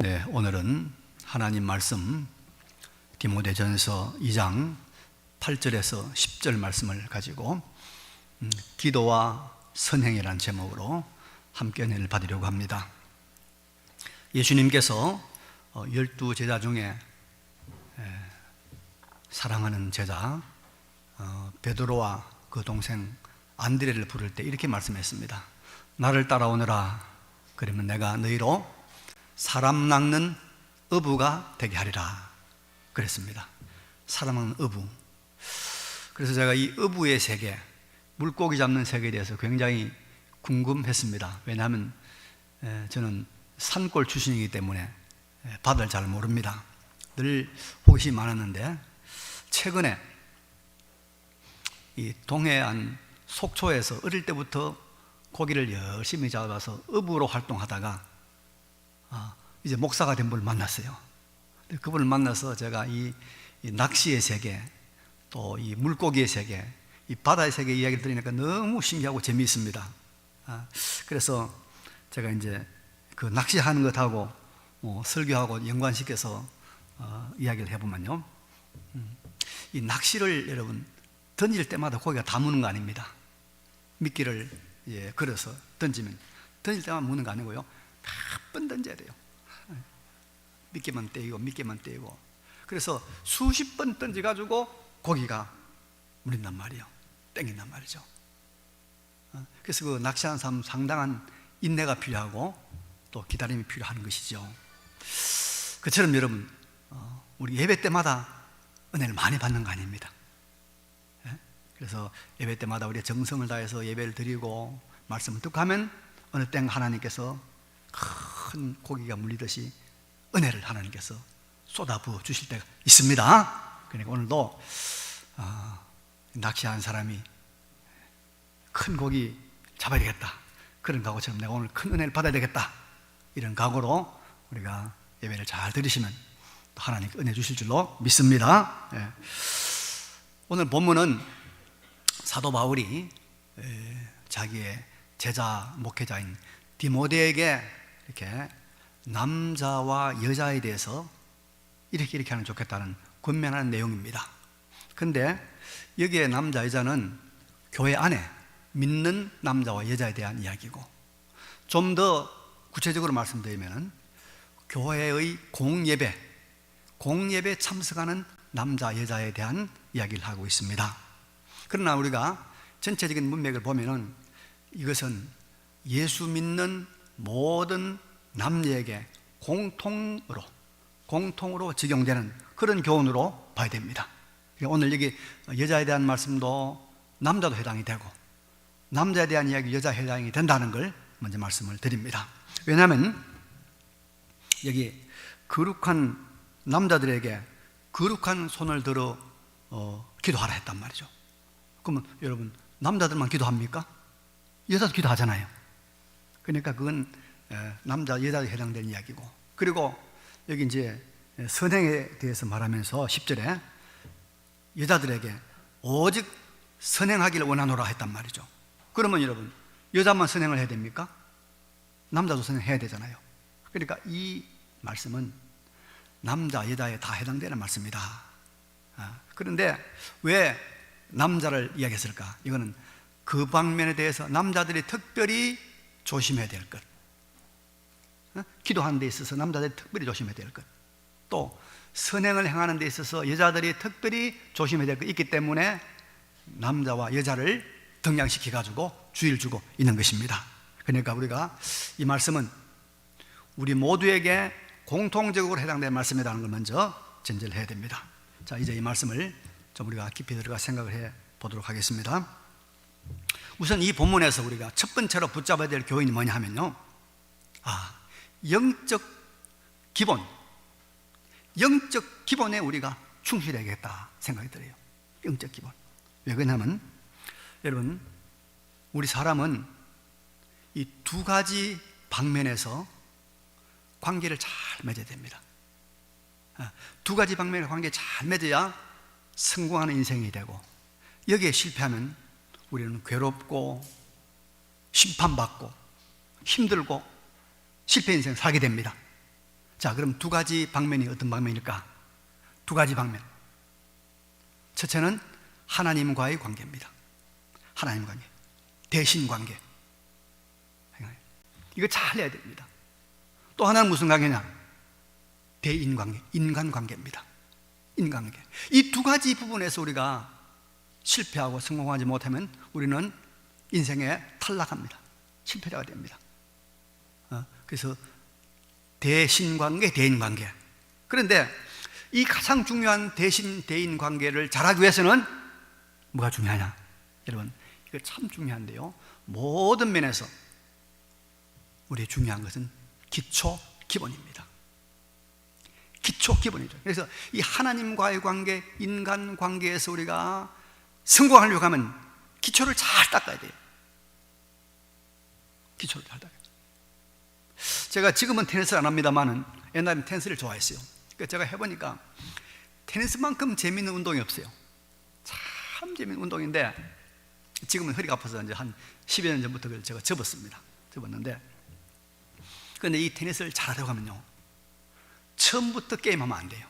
네, 오늘은 하나님 말씀 디모데전서 2장 8절에서 10절 말씀을 가지고 기도와 선행이라는 제목으로 함께 은혜를 받으려고 합니다. 예수님께서 12 제자 중에 사랑하는 제자 베드로와 그 동생 안드레를 부를 때 이렇게 말씀했습니다. 나를 따라오너라. 그러면 내가 너희로 사람 낚는 어부가 되게 하리라 그랬습니다. 사람 낚는 어부. 그래서 제가 이 어부의 세계, 물고기 잡는 세계에 대해서 굉장히 궁금했습니다. 왜냐하면 저는 산골 출신이기 때문에 바다를 잘 모릅니다. 늘 호기심이 많았는데 최근에 이 동해안 속초에서 어릴 때부터 고기를 열심히 잡아서 어부로 활동하다가 이제 목사가 된 분을 만났어요. 그분을 만나서 제가 이 낚시의 세계, 또 이 물고기의 세계, 이 바다의 세계 이야기를 들으니까 너무 신기하고 재미있습니다. 그래서 제가 이제 그 낚시하는 것하고 설교하고 연관시켜서 이야기를 해보면요, 이 낚시를 여러분 던질 때마다 고기가 다 무는 거 아닙니다. 미끼를 걸어서 던지면 던질 때마다 무는 거 아니고요, 몇 번 던져야 돼요. 미끼만 떼이고 미끼만 떼이고. 그래서 수십 번 던져가지고 고기가 물린단 말이에요. 땡긴단 말이죠. 그래서 그 낚시하는 사람은 상당한 인내가 필요하고 또 기다림이 필요한 것이죠. 그처럼 여러분 우리 예배 때마다 은혜를 많이 받는 거 아닙니다. 그래서 예배 때마다 우리가 정성을 다해서 예배를 드리고 말씀을 듣고 하면 어느 때 하나님께서 큰 고기가 물리듯이 은혜를 하나님께서 쏟아부어 주실 때가 있습니다. 그러니까 오늘도 낚시하는 사람이 큰 고기 잡아야 되겠다, 그런 각오처럼 내가 오늘 큰 은혜를 받아야 되겠다, 이런 각오로 우리가 예배를 잘 들으시면 또 하나님께 은혜 주실 줄로 믿습니다. 오늘 본문은 사도 바울이 자기의 제자 목회자인 디모데에게 이렇게 남자와 여자에 대해서 이렇게 하면 좋겠다는 권면하는 내용입니다. 그런데 여기에 남자, 여자는 교회 안에 믿는 남자와 여자에 대한 이야기고, 좀 더 구체적으로 말씀드리면 교회의 공예배 참석하는 남자, 여자에 대한 이야기를 하고 있습니다. 그러나 우리가 전체적인 문맥을 보면은 이것은 예수 믿는 모든 남녀에게 공통으로 적용되는 그런 교훈으로 봐야 됩니다. 오늘 여기 여자에 대한 말씀도 남자도 해당이 되고, 남자에 대한 이야기 여자에 해당이 된다는 걸 먼저 말씀을 드립니다. 왜냐하면 여기 거룩한 남자들에게 거룩한 손을 들어 기도하라 했단 말이죠. 그러면 여러분, 남자들만 기도합니까? 여자도 기도하잖아요. 그러니까 그건 남자, 여자에 해당되는 이야기고, 그리고 여기 이제 선행에 대해서 말하면서 10절에 여자들에게 오직 선행하기를 원하노라 했단 말이죠. 그러면 여러분, 여자만 선행을 해야 됩니까? 남자도 선행해야 되잖아요. 그러니까 이 말씀은 남자, 여자에 다 해당되는 말씀이다. 그런데 왜 남자를 이야기했을까? 이거는 그 방면에 대해서 남자들이 특별히 조심해야 될 것, 기도하는 데 있어서 남자들이 특별히 조심해야 될 것, 또 선행을 행하는 데 있어서 여자들이 특별히 조심해야 될 것 있기 때문에 남자와 여자를 등량시켜 가지고 주의를 주고 있는 것입니다. 그러니까 우리가 이 말씀은 우리 모두에게 공통적으로 해당되는 말씀이라는 걸 먼저 전제를 해야 됩니다. 자, 이제 이 말씀을 좀 우리가 깊이 들어가 생각을 해 보도록 하겠습니다. 우선 이 본문에서 우리가 첫 번째로 붙잡아야 될 교훈이 뭐냐 하면요, 영적 기본에 우리가 충실해야겠다 생각이 들어요. 영적 기본. 왜 그러냐면 여러분, 우리 사람은 이 두 가지 방면에서 관계를 잘 맺어야 됩니다. 두 가지 방면의 관계를 잘 맺어야 성공하는 인생이 되고, 여기에 실패하면 우리는 괴롭고 심판받고 힘들고 실패 인생 살게 됩니다. 자, 그럼 두 가지 방면이 어떤 방면일까? 두 가지 방면. 첫째는 하나님과의 관계입니다. 하나님 관계, 대신 관계. 이거 잘 해야 됩니다. 또 하나는 무슨 관계냐? 대인 관계, 인간 관계입니다. 인간관계. 이 두 가지 부분에서 우리가 실패하고 성공하지 못하면 우리는 인생에 탈락합니다. 실패자가 됩니다. 그래서 대신관계, 대인관계. 그런데 이 가장 중요한 대신, 대인관계를 잘하기 위해서는 뭐가 중요하냐? 여러분, 이거 참 중요한데요, 모든 면에서 우리 중요한 것은 기초, 기본입니다. 기초, 기본이죠. 그래서 이 하나님과의 관계, 인간 관계에서 우리가 성공하려고 하면 기초를 잘 닦아야 돼요. 기초를 잘 닦아야 돼요. 제가 지금은 테니스를 안 합니다만은 옛날에는 테니스를 좋아했어요. 그러니까 제가 해보니까 테니스만큼 재미있는 운동이 없어요. 참 재미있는 운동인데 지금은 허리가 아파서 이제 한 10여 년 전부터 그걸 제가 접었는데, 그런데 이 테니스를 잘하려고 하면요, 처음부터 게임하면 안 돼요.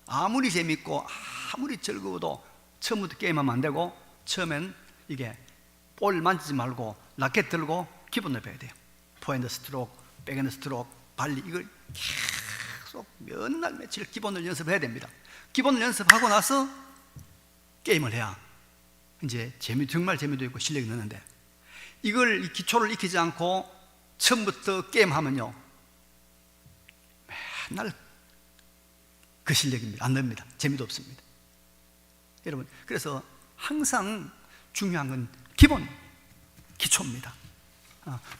아무리 재밌고 아무리 즐거워도 처음부터 게임하면 안 되고, 처음엔 이게 볼 만지지 말고 라켓 들고 기본을 배워야 돼요. 포핸드 스트로크, 백핸드 스트로크, 발리, 이걸 계속 몇 날 며칠 기본을 연습해야 됩니다. 기본을 연습하고 나서 게임을 해야 이제 정말 재미도 있고 실력이 느는데, 이걸 기초를 익히지 않고 처음부터 게임하면요, 맨날 그 실력입니다. 안 납니다. 재미도 없습니다. 여러분, 그래서 항상 중요한 건 기본, 기초입니다.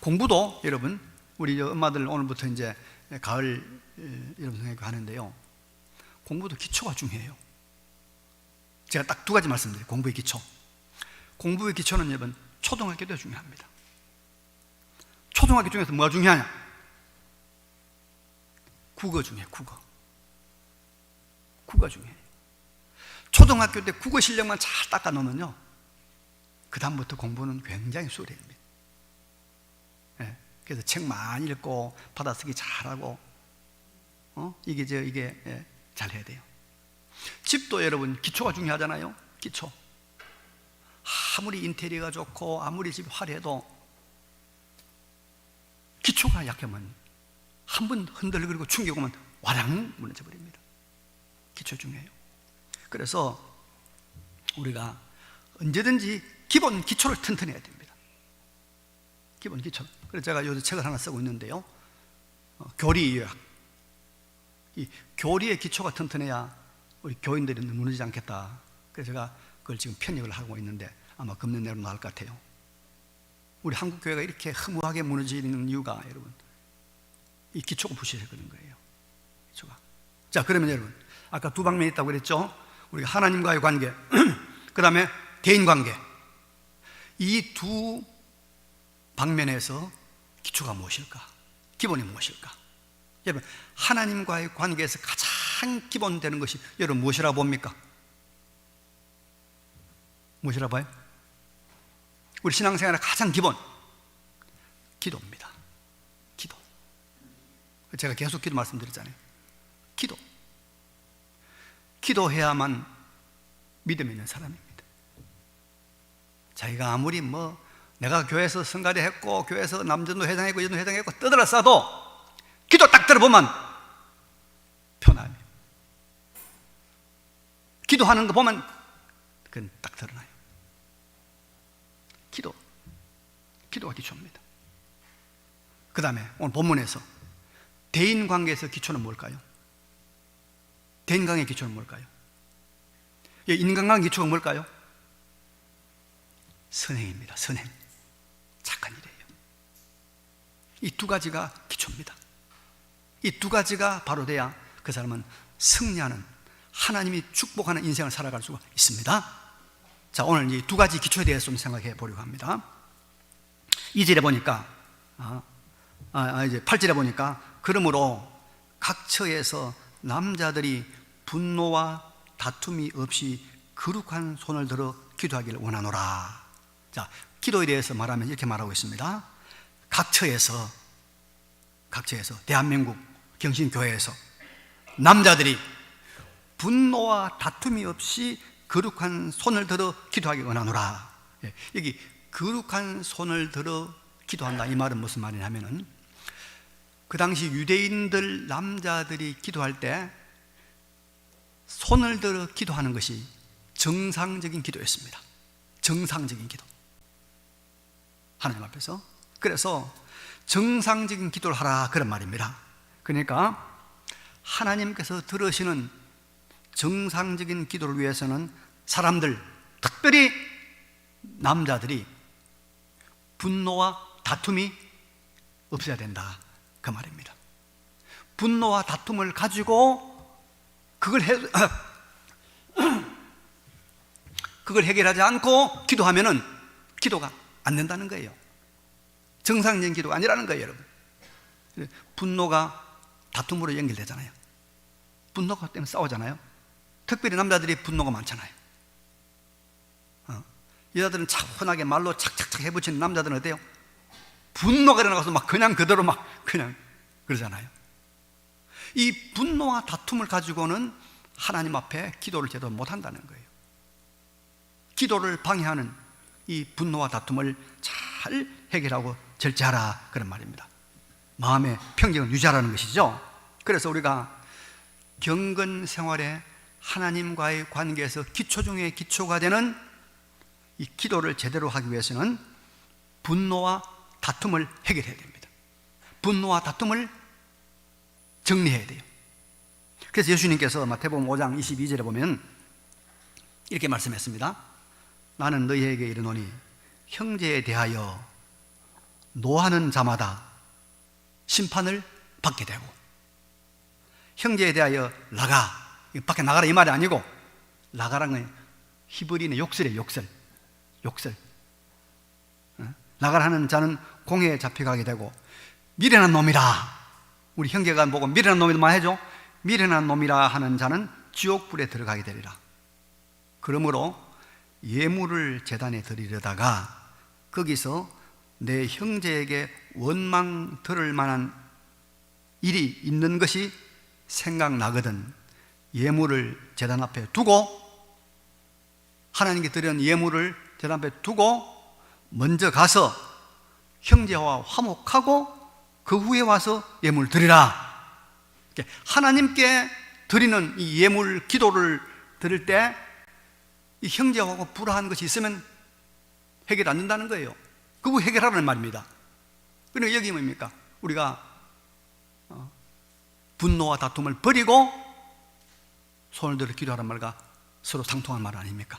공부도 여러분, 우리 엄마들 오늘부터 이제 가을 여러분 생각 하는데요, 공부도 기초가 중요해요. 제가 딱 두 가지 말씀드려요. 공부의 기초. 공부의 기초는 여러분, 초등학교도 중요합니다. 초등학교 중에서 뭐가 중요하냐? 국어 중요해요. 국어가 중요해요. 초등학교 때 국어 실력만 잘 닦아 놓으면요, 그 다음부터 공부는 굉장히 수월해집니다. 그래서 책 많이 읽고 받아쓰기 잘하고, 이게 잘 해야 돼요. 집도 여러분 기초가 중요하잖아요. 기초. 아무리 인테리어가 좋고 아무리 집 화려해도 기초가 약하면 한 번 흔들리고 충격 오면 와랑 무너져 버립니다. 기초 중요해요. 그래서 우리가 언제든지 기본 기초를 튼튼해야 됩니다. 기본 기초. 그래서 제가 요새 책을 하나 쓰고 있는데요, 교리의학. 이 교리의 기초가 튼튼해야 우리 교인들이 무너지지 않겠다. 그래서 제가 그걸 지금 편입을 하고 있는데 아마 금년 내로 나올 것 같아요. 우리 한국 교회가 이렇게 허무하게 무너지는 이유가 여러분, 이 기초가 부실해서 그런 거예요. 기초가. 자, 그러면 여러분, 아까 두 방면이 있다고 그랬죠? 우리가 하나님과의 관계, 그 다음에 대인 관계. 이 두 방면에서 기초가 무엇일까? 기본이 무엇일까? 여러분, 하나님과의 관계에서 가장 기본 되는 것이 여러분 무엇이라고 봅니까? 무엇이라고 봐요? 우리 신앙생활의 가장 기본, 기도입니다. 기도. 제가 계속 기도 말씀드렸잖아요. 기도. 기도해야만 믿음 있는 사람입니다. 자기가 아무리 내가 교회에서 성가대 했고 교회에서 남전도 회장했고 여전도 회장했고 떠들어 싸도 기도 딱 들어보면 편안해요. 기도하는 거 보면 그건 딱 드러나요. 기도가 기초입니다. 그 다음에 오늘 본문에서 대인관계에서 기초는 뭘까요? 대인관계의 기초는 뭘까요? 인간관계 기초가 뭘까요? 선행입니다. 선행. 착한 일이에요. 이 두 가지가 기초입니다. 이 두 가지가 바로 돼야 그 사람은 승리하는, 하나님이 축복하는 인생을 살아갈 수가 있습니다. 자, 오늘 이 두 가지 기초에 대해서 좀 생각해 보려고 합니다. 2절에 보니까, 이제 8절에 보니까, 그러므로 각 처에서 남자들이 분노와 다툼이 없이 거룩한 손을 들어 기도하기를 원하노라. 자, 기도에 대해서 말하면 이렇게 말하고 있습니다. 각 처에서 대한민국 경신교회에서 남자들이 분노와 다툼이 없이 거룩한 손을 들어 기도하기 원하노라. 여기 거룩한 손을 들어 기도한다, 이 말은 무슨 말이냐면은, 그 당시 유대인들 남자들이 기도할 때 손을 들어 기도하는 것이 정상적인 기도였습니다. 정상적인 기도, 하나님 앞에서. 그래서 정상적인 기도를 하라, 그런 말입니다. 그러니까 하나님께서 들으시는 정상적인 기도를 위해서는 사람들, 특별히 남자들이 분노와 다툼이 없어야 된다, 그 말입니다. 분노와 다툼을 가지고 그걸 해결하지 않고 기도하면은 기도가 안 된다는 거예요. 정상적인 기도가 아니라는 거예요, 여러분. 분노가 다툼으로 연결되잖아요. 분노가 때문에 싸우잖아요. 특별히 남자들이 분노가 많잖아요. 여자들은 차분하게 말로 착착착 해붙이는 남자들은 어때요? 분노가 일어나서 막 그냥 그대로 막 그냥 그러잖아요. 이 분노와 다툼을 가지고는 하나님 앞에 기도를 제대로 못한다는 거예요. 기도를 방해하는 이 분노와 다툼을 잘 해결하고 절제하라, 그런 말입니다. 마음의 평정을 유지하라는 것이죠. 그래서 우리가 경건 생활에 하나님과의 관계에서 기초 중에 기초가 되는 이 기도를 제대로 하기 위해서는 분노와 다툼을 해결해야 됩니다. 분노와 다툼을 정리해야 돼요. 그래서 예수님께서 마태복음 5장 22절에 보면 이렇게 말씀했습니다. 나는 너희에게 이르노니 형제에 대하여 노하는 자마다 심판을 받게 되고, 형제에 대하여 나가, 밖에 나가라 이 말이 아니고, 나가라는 건 히브리인의 욕설이에요. 욕설. 나가라 하는 자는 공회에 잡혀가게 되고, 미련한 놈이라, 우리 형제가 보고 미련한 놈이만 해줘, 미련한 놈이라 하는 자는 지옥불에 들어가게 되리라. 그러므로 예물을 제단에 드리려다가 거기서 내 형제에게 원망 들을 만한 일이 있는 것이 생각나거든 예물을 제단 앞에 두고, 하나님께 드리는 예물을 제단 앞에 두고 먼저 가서 형제와 화목하고 그 후에 와서 예물을 드리라. 하나님께 드리는 이 예물 기도를 드릴 때 이 형제하고 불화한 것이 있으면 해결 안 된다는 거예요. 그 후 해결하라는 말입니다. 그러니까 여기 뭡니까? 우리가 분노와 다툼을 버리고 손을 들어 기도하라는 말과 서로 상통한 말 아닙니까?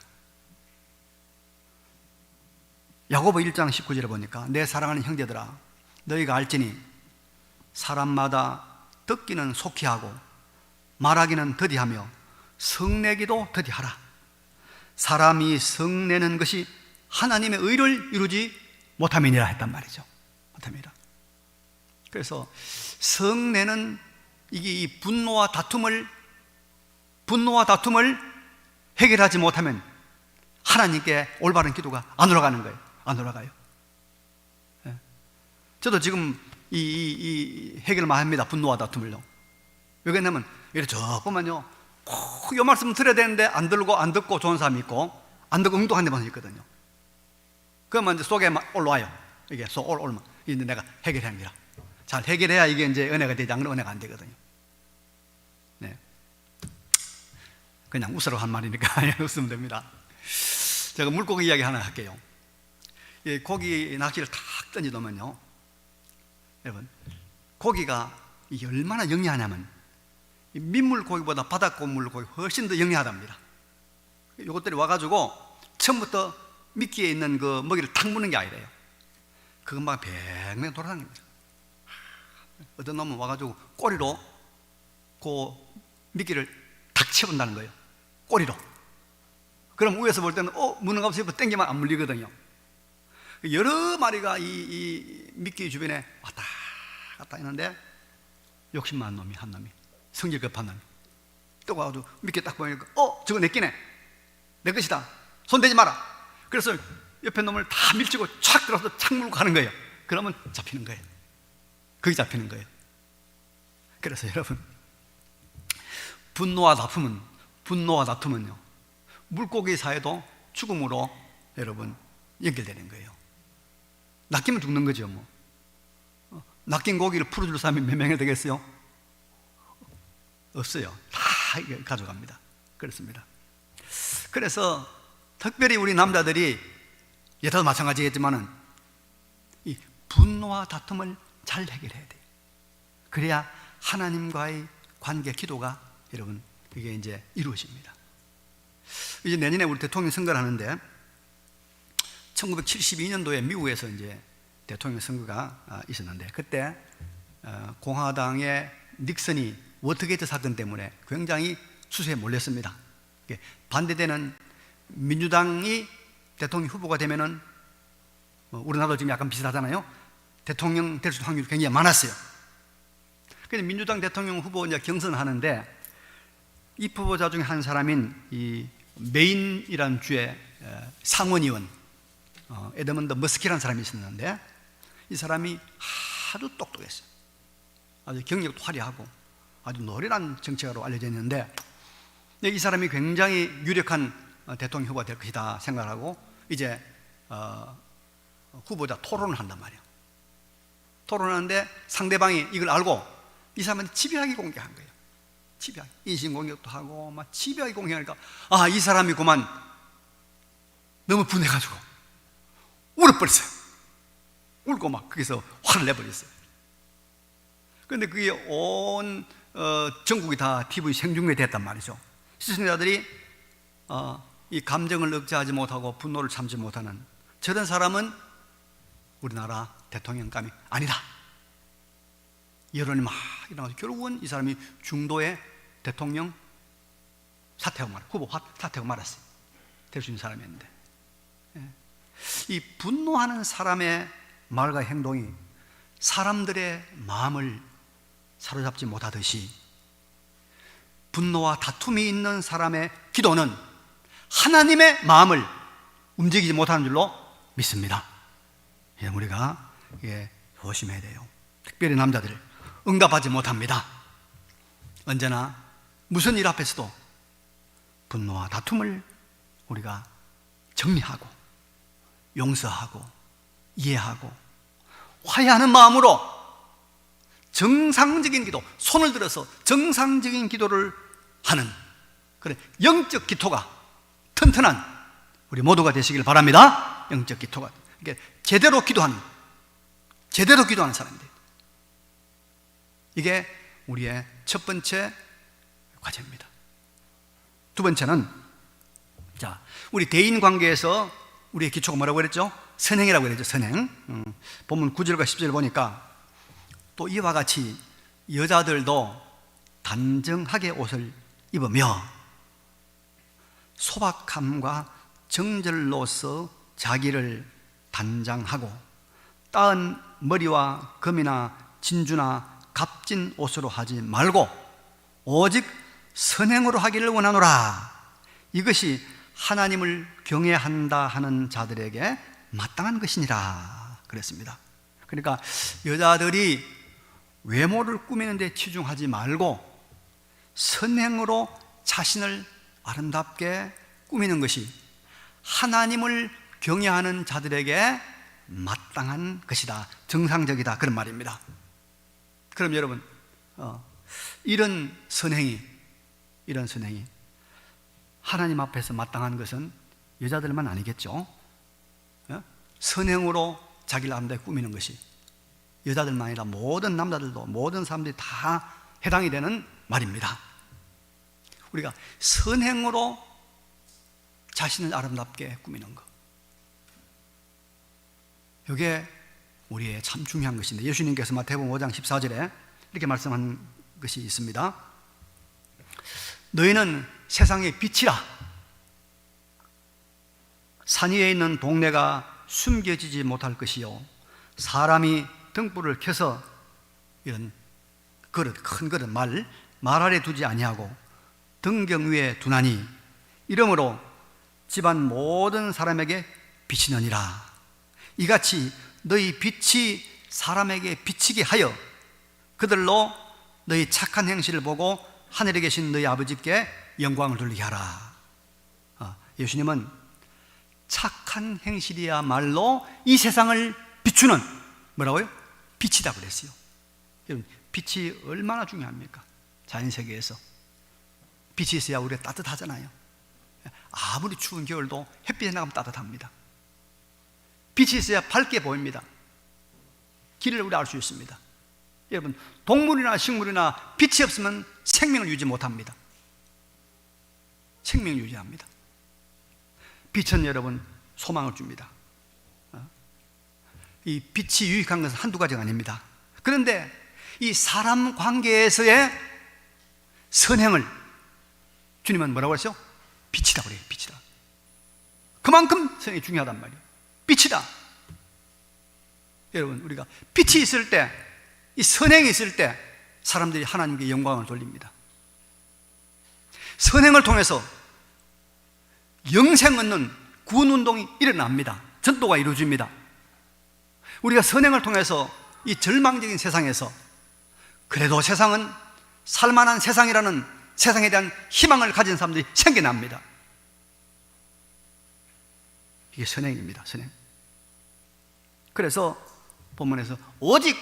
야고보 1장 19절에 보니까 내 사랑하는 형제들아, 너희가 알지니 사람마다 듣기는 속히 하고 말하기는 더디하며 성내기도 더디하라. 사람이 성내는 것이 하나님의 의를 이루지 못함이니라 했단 말이죠. 못함이라. 그래서 성내는 이게 이 분노와 다툼을 해결하지 못하면 하나님께 올바른 기도가 안 올라가는 거예요. 안 올라가요. 저도 지금 이 해결만 합니다. 분노와 다툼을요. 왜 그러냐면 이래 조금만요, 꼭 이 말씀 들어야 되는데 안 듣고 좋은 사람이 있고, 안 듣고 엉뚱한 데만 있거든요. 그러면 이제 속에 막 올라와요. 이게 속 올라오면 이제 내가 해결해야 됩니다. 잘 해결해야 이게 이제 은혜가 되지, 안 그러면 은혜가 안 되거든요. 네. 그냥 웃으러 한 말이니까 웃으면 됩니다. 제가 물고기 이야기 하나 할게요. 이 고기 낚시를 탁 던져 놓으면요, 여러분, 고기가 이게 얼마나 영리하냐면 민물 고기보다 바닷 물 고기 훨씬 더 영리하답니다. 이것들이 와가지고 처음부터 미끼에 있는 그 먹이를 탁 무는 게 아니래요. 그것만 뱅뱅 돌아다닙니다. 어떤 놈은 와가지고 꼬리로 그 미끼를 탁 쳐본다는 거예요. 꼬리로. 그럼 위에서 볼 때는 무는 거 없이 땡기면 안 물리거든요. 여러 마리가 이 미끼 주변에 왔다 갔다 했는데 욕심 많은 놈이 한 놈이, 성질 급한 놈이 또 와가지고 미끼 딱 보니까 저거 내 끼네, 내 것이다, 손 대지 마라. 그래서 옆에 놈을 다 밀치고 촥 들어서 착 물고 가는 거예요. 그러면 잡히는 거예요. 거기 잡히는 거예요. 그래서 여러분, 분노와 다툼은요, 물고기 사이도 죽음으로 여러분 연결되는 거예요. 낚이면 죽는 거죠. 뭐 낚인 고기를 풀어줄 사람이 몇 명이 되겠어요? 없어요. 다 가져갑니다. 그렇습니다. 그래서 특별히 우리 남자들이 여자도 마찬가지겠지만은 이 분노와 다툼을 잘 해결해야 돼요. 그래야 하나님과의 관계, 기도가 여러분 이게 이제 이루어집니다. 이제 내년에 우리 대통령 선거를 하는데 1972년도에 미국에서 이제 대통령 선거가 있었는데, 그때 공화당의 닉슨이 워터게이트 사건 때문에 굉장히 수세에 몰렸습니다. 반대되는 민주당이 대통령 후보가 되면은 우리나라도 지금 약간 비슷하잖아요. 대통령 될 수 있는 확률이 굉장히 많았어요. 그래서 민주당 대통령 후보 이제 경선을 하는데, 이 후보자 중에 한 사람인 이 메인이라는 주의 상원의원 에드먼드 머스키라는 사람이 있었는데, 이 사람이 아주 똑똑했어요. 아주 경력도 화려하고 아주 노련한 정치가로 알려져 있는데, 이 사람이 굉장히 유력한 대통령 후보가 될 것이다 생각하고 이제 후보자 토론을 한단 말이에요. 토론하는데 상대방이 이걸 알고 이 사람은 집요하게 공격한 거예요. 집요하게 인신공격도 하고 막 집요하게 공격하니까 이 사람이 그만 너무 분해가지고 울어버렸어요. 울고 막 거기서 화를 내버렸어요. 그런데 그게 온 전국이 다 TV 생중계 됐단 말이죠. 시청자들이 이 감정을 억제하지 못하고 분노를 참지 못하는 저런 사람은 우리나라 대통령감이 아니다. 여론이 막 일어나서 결국은 이 사람이 중도의 대통령 후보 사퇴하고 말았어요. 될 수 있는 사람이었는데, 이 분노하는 사람의 말과 행동이 사람들의 마음을 사로잡지 못하듯이 분노와 다툼이 있는 사람의 기도는 하나님의 마음을 움직이지 못하는 줄로 믿습니다. 우리가 조심해야 돼요. 특별히 남자들 응답하지 못합니다. 언제나 무슨 일 앞에서도 분노와 다툼을 우리가 정리하고 용서하고 이해하고 화해하는 마음으로 정상적인 기도, 손을 들어서 정상적인 기도를 하는 그런 영적 기토가 튼튼한 우리 모두가 되시길 바랍니다. 영적 기토가 제대로 기도하는 사람들, 이게 우리의 첫 번째 과제입니다. 두 번째는, 자, 우리 대인 관계에서 우리의 기초가 뭐라고 그랬죠? 선행이라고 그랬죠. 선행. 본문 9절과 10절 보니까 또 이와 같이 여자들도 단정하게 옷을 입으며 소박함과 정절로서 자기를 단장하고 따은 머리와 금이나 진주나 값진 옷으로 하지 말고 오직 선행으로 하기를 원하노라. 이것이 하나님을 경외한다 하는 자들에게 마땅한 것이니라 그랬습니다. 그러니까 여자들이 외모를 꾸미는 데 치중하지 말고 선행으로 자신을 아름답게 꾸미는 것이 하나님을 경외하는 자들에게 마땅한 것이다, 정상적이다, 그런 말입니다. 그럼 여러분, 이런 선행이 하나님 앞에서 마땅한 것은 여자들만 아니겠죠? 선행으로 자기를 아름답게 꾸미는 것이 여자들만 아니라 모든 남자들도, 모든 사람들이 다 해당이 되는 말입니다. 우리가 선행으로 자신을 아름답게 꾸미는 것, 이게 우리의 참 중요한 것인데, 예수님께서 마태복음 5장 14절에 이렇게 말씀한 것이 있습니다. 너희는 세상의 빛이라. 산 위에 있는 동네가 숨겨지지 못할 것이요, 사람이 등불을 켜서 이런 그릇, 큰 그릇, 말 아래 두지 아니하고 등경 위에 두나니 이러므로 집안 모든 사람에게 비치느니라. 이같이 너희 빛이 사람에게 비치게 하여 그들로 너희 착한 행실을 보고 하늘에 계신 너희 아버지께 영광을 돌리게 하라. 예수님은 착한 행실이야말로 이 세상을 비추는 뭐라고요? 빛이다 그랬어요. 여러분, 빛이 얼마나 중요합니까? 자연세계에서 빛이 있어야 우리가 따뜻하잖아요. 아무리 추운 겨울도 햇빛에 나가면 따뜻합니다. 빛이 있어야 밝게 보입니다. 길을 우리 알 수 있습니다. 여러분, 동물이나 식물이나 빛이 없으면 생명을 유지 못합니다. 생명을 유지합니다. 빛은 여러분 소망을 줍니다. 이 빛이 유익한 것은 한두 가지가 아닙니다. 그런데 이 사람 관계에서의 선행을 주님은 뭐라고 하셨죠? 빛이다 그래요. 빛이다. 그만큼 선행이 중요하단 말이에요. 빛이다. 여러분, 우리가 빛이 있을 때, 이 선행이 있을 때 사람들이 하나님께 영광을 돌립니다. 선행을 통해서 영생 얻는 구원운동이 일어납니다. 전도가 이루어집니다. 우리가 선행을 통해서 이 절망적인 세상에서 그래도 세상은 살만한 세상이라는 세상에 대한 희망을 가진 사람들이 생겨납니다. 이게 선행입니다. 선행. 그래서 본문에서 오직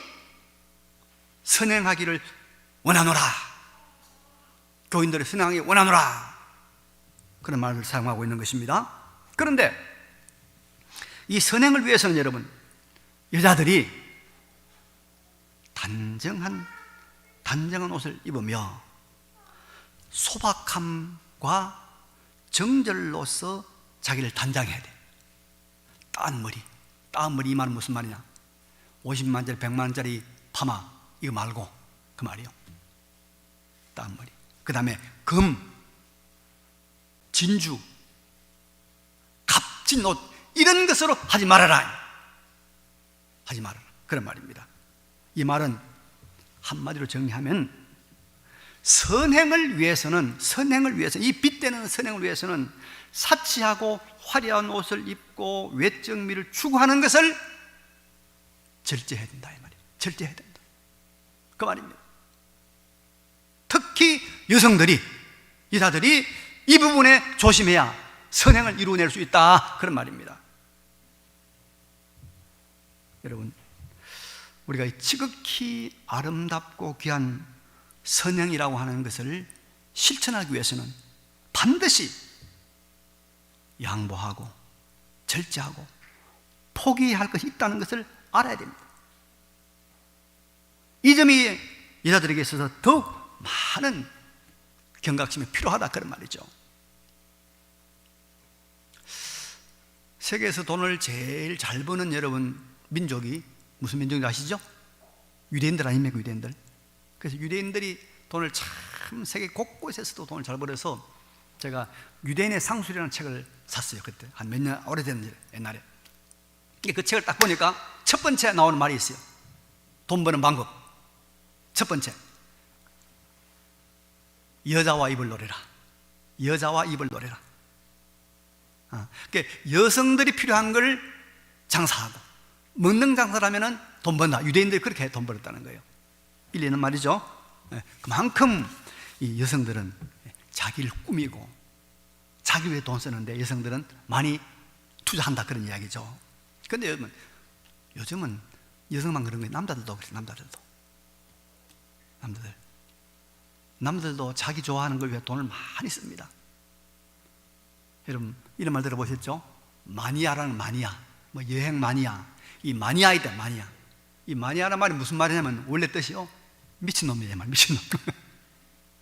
선행하기를 원하노라, 교인들의 선행하기 원하노라, 그런 말을 사용하고 있는 것입니다. 그런데 이 선행을 위해서는 여러분, 여자들이 단정한 옷을 입으며 소박함과 정절로서 자기를 단장해야 돼. 따은 머리, 이 말은 무슨 말이냐? 50만짜리 100만짜리 파마 이거 말고 그 말이요. 따은 머리. 그 다음에 금, 진주, 값진 옷, 이런 것으로 하지 말아라. 하지 말아라. 그런 말입니다. 이 말은 한마디로 정리하면 선행을 위해서는, 이 빛되는 선행을 위해서는 사치하고 화려한 옷을 입고 외적미를 추구하는 것을 절제해야 된다, 이 말이에요. 절제해야 된다, 그 말입니다. 특히 여자들이 이 부분에 조심해야 선행을 이루어낼 수 있다, 그런 말입니다. 여러분, 우리가 지극히 아름답고 귀한 선행이라고 하는 것을 실천하기 위해서는 반드시 양보하고 절제하고 포기할 것이 있다는 것을 알아야 됩니다. 이 점이 여자들에게 있어서 더욱 많은 경각심이 필요하다, 그런 말이죠. 세계에서 돈을 제일 잘 버는 여러분 민족이 무슨 민족인지 아시죠? 유대인들 아닙니까? 유대인들. 그래서 유대인들이 돈을 참 세계 곳곳에서도 돈을 잘 벌어서 제가 유대인의 상술이라는 책을 샀어요. 그때 한 몇 년 오래된 일, 옛날에. 그 책을 딱 보니까 첫 번째 나오는 말이 있어요. 돈 버는 방법. 첫 번째, 여자와 입을 노래라. 여자와 입을 노래라. 그러니까 여성들이 필요한 걸 장사하고, 먹는 장사를 하면 돈 번다. 유대인들이 그렇게 돈 벌었다는 거예요. 일리는 말이죠. 그만큼 이 여성들은 자기를 꾸미고 자기 위해 돈 쓰는데 여성들은 많이 투자한다, 그런 이야기죠. 그런데 요즘은 여성만 그런 거예요. 남자들도 그래요. 남자들도 자기 좋아하는 걸 위해 돈을 많이 씁니다. 여러분, 이런 말 들어보셨죠? 마니아라는 마니아, 뭐 여행 마니아, 이 마니아이다, 마니아. 이 마니아라는 말이 무슨 말이냐면 원래 뜻이요, 미친놈이에요. 미친놈.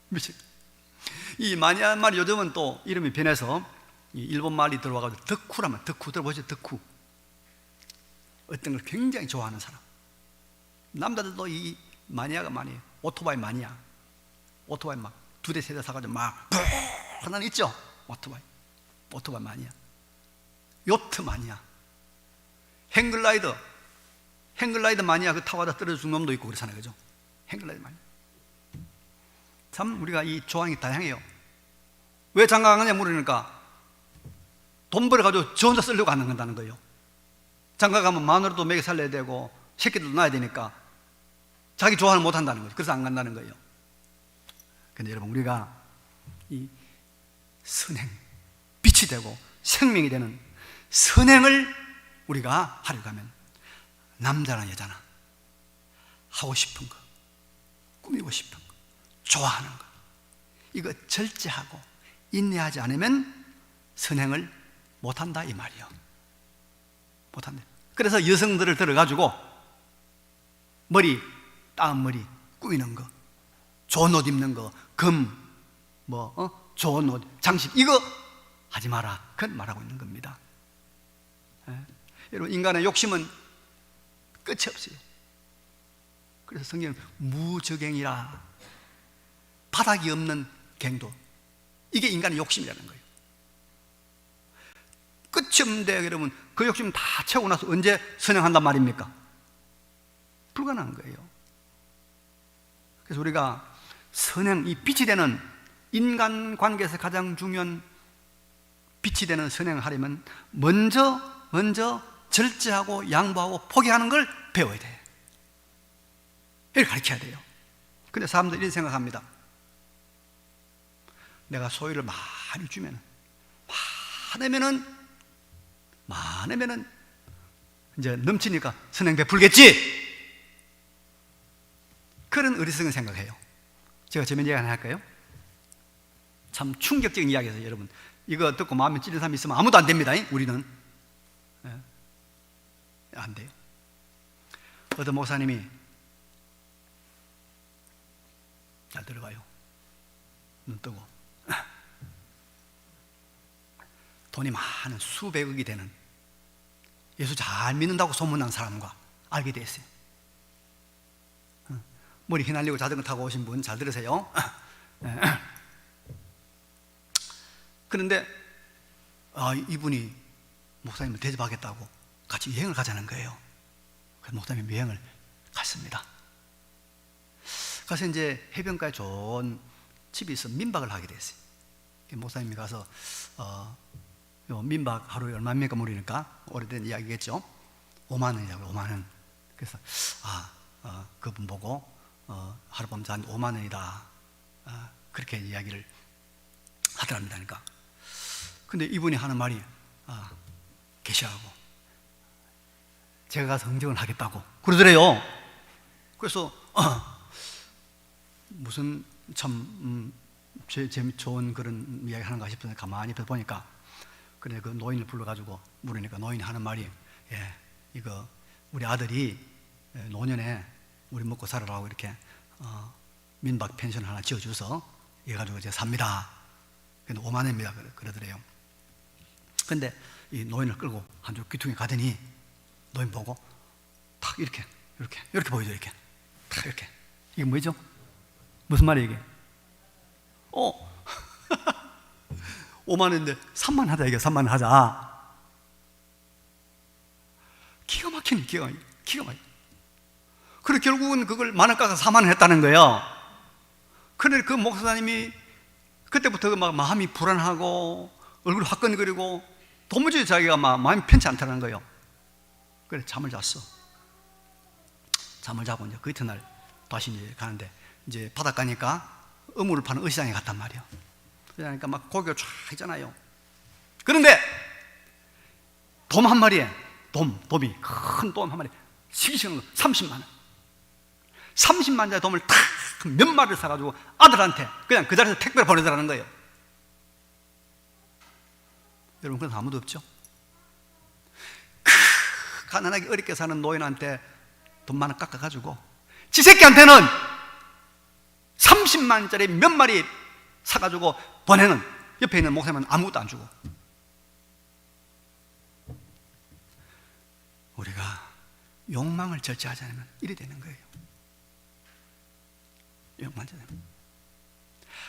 미친. 이 마니아 말이 요즘은 또 이름이 변해서 일본 말이 들어와가지고 덕후라면, 덕후 들어보시죠? 덕후. 어떤 걸 굉장히 좋아하는 사람. 남자들도 이 마니아가 많이 해요. 오토바이 마니아. 오토바이 막 2대 3대 사가지고 막 하나는 있죠. 오토바이 마니아. 요트 마니아. 행글라이더 마니아. 그 타고 가다 떨어져 죽는 놈도 있고 그렇잖아요, 그죠? 행글라이더 마니아. 참 우리가 이 좋아하는 게 다양해요. 왜 장가 가느냐 물으니까 돈 벌어가지고 저 혼자 쓰려고 안 간다는 거예요. 장가 가면 마누라도 먹여 살려야 되고 새끼들도 낳아야 되니까 자기 좋아하는 못 한다는 거죠. 그래서 안 간다는 거예요. 근데 여러분, 우리가 이 선행, 빛이 되고 생명이 되는 선행을 우리가 하려고 하면 남자나 여자나 하고 싶은 거, 꾸미고 싶은 거, 좋아하는 거, 이거 절제하고 인내하지 않으면 선행을 못한다 이 말이요. 못한다. 그래서 여성들을 들어가지고 머리, 따은 머리 꾸미는 거, 좋은 옷 입는 거, 좋은 옷, 장식, 이거 하지 마라, 그건 말하고 있는 겁니다. 여러분, 인간의 욕심은 끝이 없어요. 그래서 성경은 무저갱이라, 바닥이 없는 갱도, 이게 인간의 욕심이라는 거예요. 끝이 없는데 여러분, 그 욕심 다 채우고 나서 언제 선행한단 말입니까? 불가능한 거예요. 그래서 우리가 선행, 이 빛이 되는, 인간관계에서 가장 중요한 빛이 되는 선행을 하려면 먼저 절제하고 양보하고 포기하는 걸 배워야 돼요. 이걸 가르쳐야 돼요. 근데 사람들이 이렇게 생각합니다. 내가 소유를 많이 주면, 많으면은 이제 넘치니까 선행 베풀겠지, 그런 어리석은 생각해요. 제가 재밌는 이야기 하나 할까요? 참 충격적인 이야기에서, 여러분, 이거 듣고 마음에 찔린 사람이 있으면 아무도 안 됩니다. 우리는 안 돼요. 어떤 목사님이, 잘 들어봐요, 눈 뜨고, 돈이 많은 수백억이 되는 예수 잘 믿는다고 소문난 사람과 알게 됐어요. 머리 휘날리고 자전거 타고 오신 분 잘 들으세요. 그런데 이분이 목사님을 대접하겠다고 같이 여행을 가자는 거예요. 그래서 목사님이 여행을 갔습니다. 가서 이제 해변가에 좋은 집이 있어 민박을 하게 됐어요. 목사님이 가서 민박 하루에 얼마입니까 물으니까, 오래된 이야기겠죠. 5만 원이라고, 5만 원. 그래서 그분 보고 하룻밤 잔 5만 원이다, 그렇게 이야기를 하더랍니다. 그러니까 근데 이분이 하는 말이, 계시하고 제가 가서 흥정을 하겠다고 그러더래요. 그래서 무슨 참 좋은 그런 이야기 하는가 싶어서 가만히 옆에 보니까, 그래 그 노인을 불러가지고 물으니까 노인이 하는 말이, 이거 우리 아들이 노년에 우리 먹고 살아라고 이렇게 민박 펜션 하나 지어줘서 이거 가지고 이제 삽니다. 근데 5만 원입니다, 그러더래요. 근데 이 노인을 끌고 한쪽 귀퉁이 가더니 노인 보고 탁 이렇게 보이죠. 이렇게 탁 이렇게, 이게 뭐죠? 무슨 말이에요 이게? 5만 원인데 3만 원 하자, 이게 3만 원 하자. 기가 막히네, 기가 막히네. 그래 결국은 그걸 만 원 깎아서 4만 원 했다는 거예요. 그런데 그 목사님이 그때부터 막 마음이 불안하고 얼굴이 화끈거리고 도무지 자기가 막 마음이 편치 않다는 거예요. 그래 잠을 잤어. 잠을 자고 이제 그 이튿날 다시 이제 가는데, 이제 바닷가니까 어묵을 파는 어시장에 갔단 말이에요. 그러니까 막 고기가 쫙 있잖아요. 그런데 돔 한 마리에, 돔이 큰 돔 한 마리에 시기시는 거 30만 원. 30만짜리 돔을 탁 몇 마리를 사가지고 아들한테 그냥 그 자리에서 택배를 보내더라는 거예요. 여러분, 그런 아무도 없죠? 가난하게 어렵게 사는 노인한테 돈 많이 깎아가지고 지 새끼한테는 30만짜리 몇 마리 사가지고 보내는, 옆에 있는 목사님은 아무것도 안 주고. 우리가 욕망을 절제하지 않으면 이래 되는 거예요. 욕망 절제.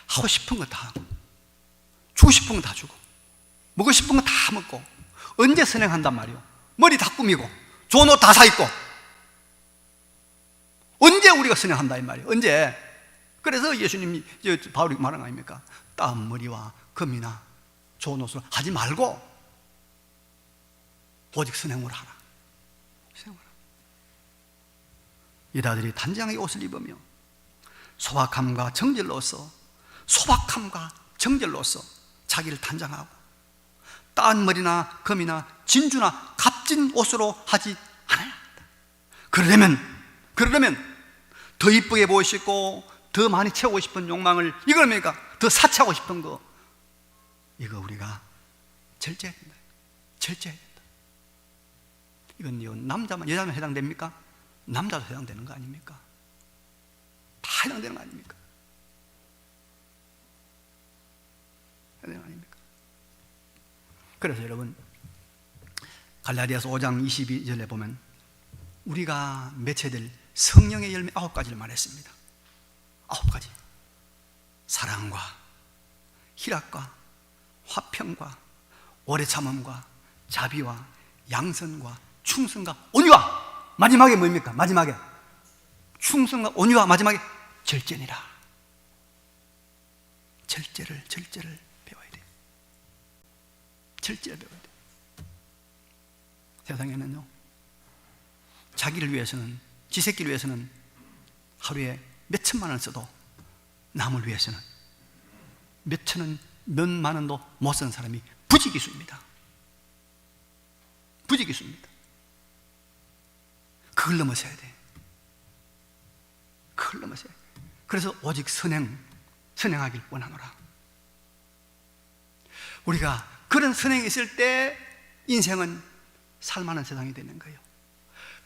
하고 싶은 거 다 하고, 주고 싶은 거 다 주고, 먹고 싶은 거 다 먹고, 언제 선행한단 말이요? 머리 다 꾸미고, 좋은 옷 다 사 입고, 언제 우리가 선행한다 이 말이에요? 언제? 그래서 예수님이, 바울이 말한 거 아닙니까? 따은 머리와 금이나 좋은 옷을 하지 말고 오직 선행으로 하라. 선행으로. 유다들이 단장하게 옷을 입으며 소박함과 정질로서 소박함과 정절로서 자기를 단장하고 따은 머리나 금이나 진주나 값진 옷으로 하지 않아야 한다. 그러려면 더 이쁘게 보이시고 더 많이 채우고 싶은 욕망을, 이거 뭡니까? 더 사치하고 싶은 거, 이거 우리가 절제해야 된다. 절제해야 된다. 이건요, 남자만, 여자만 해당됩니까? 남자도 해당되는 거 아닙니까? 다 해당되는 거 아닙니까? 해당되는 거 아닙니까? 그래서 여러분, 갈라디아서 5장 22절에 보면 우리가 맺혀야 될 성령의 열매 9가지를 말했습니다. 9가지. 사랑과 희락과 화평과 오래 참음과 자비와 양선과 충성과 온유와, 마지막에 뭡니까? 마지막에 충성과 온유와 마지막에 절제니라. 절제를 배워야 돼요. 절제를 배워야 돼요. 세상에는요, 자기를 위해서는, 지 새끼를 위해서는 하루에 몇 천만 원을 써도 남을 위해서는 몇 천 원, 몇만 원도 못 쓰는 사람이 부지기수입니다. 부지기수입니다. 그걸 넘어서야 돼. 그걸 넘어서야 돼. 그래서 오직 선행하길 원하노라. 우리가 그런 선행이 있을 때 인생은 살만한 세상이 되는 거예요.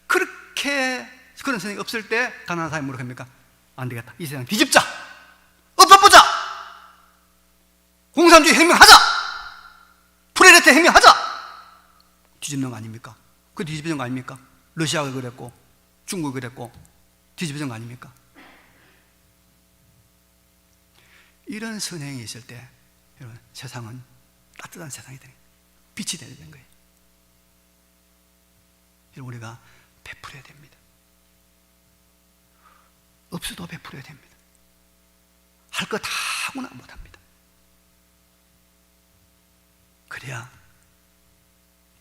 그렇게 그런 선행이 없을 때 가난한 사람이 뭐라고 합니까? 안 되겠다, 이 세상 뒤집자, 엎어보자, 공산주의 혁명하자, 프레레테 혁명하자, 뒤집는 거 아닙니까? 그 뒤집는 거 아닙니까? 러시아가 그랬고 중국이 그랬고 뒤집어진 거 아닙니까? 이런 선행이 있을 때 여러분, 세상은 따뜻한 세상이 되는, 빛이 되는 거예요. 여러분, 우리가 베풀어야 됩니다. 없어도 베풀어야 됩니다. 할 거 다 하고나 못합니다. 그래야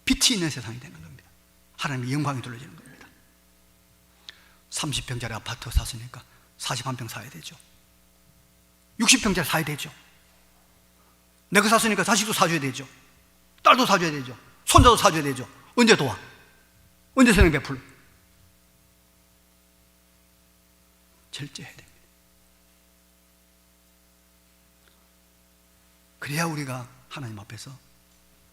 빛이 있는 세상이 되는 겁니다. 하나님의 영광이 돌려지는 겁니다. 30평짜리 아파트 샀으니까 41평 사야 되죠. 60평짜리 사야 되죠. 내가 샀으니까 자식도 사줘야 되죠. 딸도 사줘야 되죠. 손자도 사줘야 되죠. 언제 도와? 언제 선행 베풀어? 절제해야 됩니다. 그래야 우리가 하나님 앞에서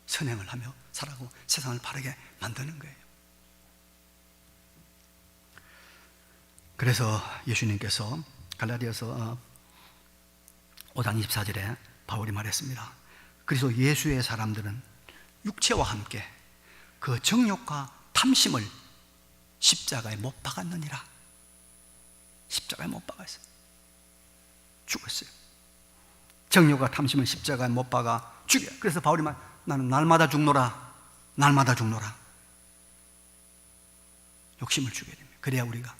선행을 하며 살아가고 세상을 바르게 만드는 거예요. 그래서 예수님께서 갈라디아서 5장 24절에 바울이 말했습니다. 그래서 예수의 사람들은 육체와 함께 그 정욕과 탐심을 십자가에 못 박았느니라. 십자가에 못 박았어요. 죽었어요. 정욕과 탐심을 십자가에 못 박아 죽여. 그래서 바울이 말, 나는 날마다 죽노라. 날마다 죽노라. 욕심을 죽여야 됩니다. 그래야 우리가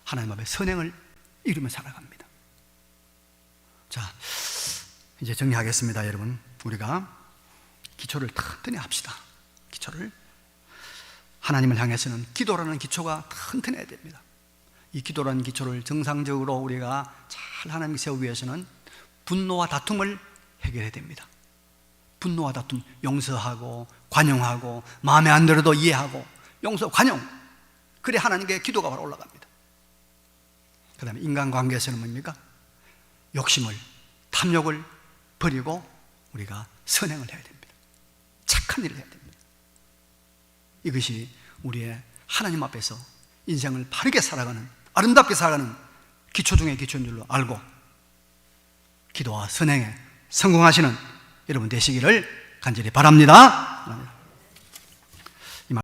하나님 앞에 선행을 이루며 살아갑니다. 자, 이제 정리하겠습니다. 여러분, 우리가 기초를 튼튼히 합시다. 기초를, 하나님을 향해서는 기도라는 기초가 튼튼해야 됩니다. 이 기도라는 기초를 정상적으로 우리가 잘 하나님께 세우기 위해서는 분노와 다툼을 해결해야 됩니다. 분노와 다툼, 용서하고 관용하고 마음에 안 들어도 이해하고 용서, 관용, 그래 하나님께 기도가 바로 올라갑니다. 그 다음에 인간관계에서는 뭡니까? 욕심을, 탐욕을 버리고 우리가 선행을 해야 됩니다. 착한 일을 해야 됩니다. 이것이 우리의 하나님 앞에서 인생을 바르게 살아가는, 아름답게 살아가는 기초 중의 기초인 줄로 알고 기도와 선행에 성공하시는 여러분 되시기를 간절히 바랍니다.